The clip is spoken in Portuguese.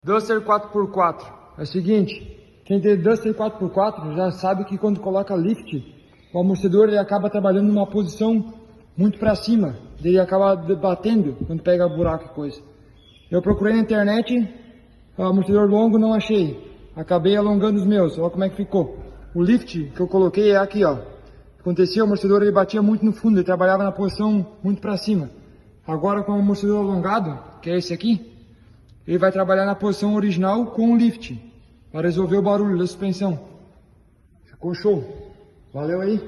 Duster 4x4. É o seguinte, quem tem Duster 4x4 já sabe que quando coloca lift, o amortecedor ele acaba trabalhando numa posição muito para cima. Ele acaba batendo quando pega buraco e coisa. Eu procurei na internet, amortecedor longo não achei. Acabei alongando os meus, olha como é que ficou. O lift que eu coloquei é aqui, ó. Acontecia, o amortecedor ele batia muito no fundo, ele trabalhava na posição muito para cima. Agora com o amortecedor alongado, que é esse aqui, ele vai trabalhar na posição original com o lift, para resolver o barulho da suspensão. Ficou show. Valeu aí.